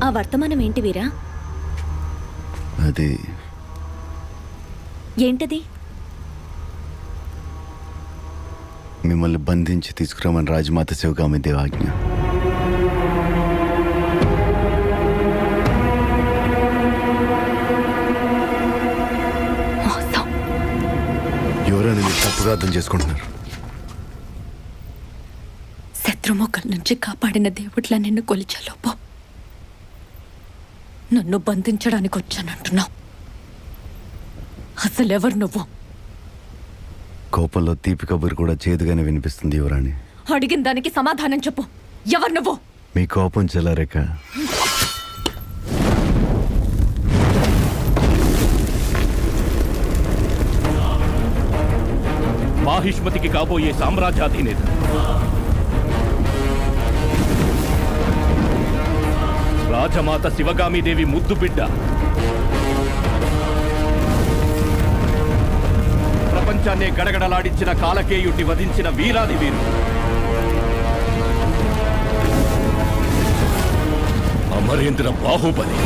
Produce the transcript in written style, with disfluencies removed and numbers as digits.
ఆ వర్తమానం ఏంటి వీరా? అది ఏంటది? మిమ్మల్ని బంధించి తీసుకురామని రాజమాత శివగామి దేవాజ్ఞ. ఎవరైనా మీరు తప్పుగా అర్థం చేసుకుంటున్నారు. శత్రుముఖం నుంచి కాపాడిన దేవుట్లా నిన్ను కొలిచాలోపో నన్ను బంధించడానికి వచ్చానంటున్నావు. అసలెవరు నువ్వు? కోపంలో తీపి కబురు కూడా చేదుగానే వినిపిస్తుంది యువరాణి. అడిగిన దానికి సమాధానం చెప్పు. ఎవరు నువ్వు? మీ కోపం చెల్లారేక మాహిష్మతికి కాబోయే సామ్రాజ్యాధినేత. రాజమాత శివగామిదేవి ముద్దు బిడ్డ. ప్రపంచాన్నే గడగడలాడించిన కాలకేయుడిని వధించిన వీరాది వీరు. అమరేంద్ర బాహుబలి.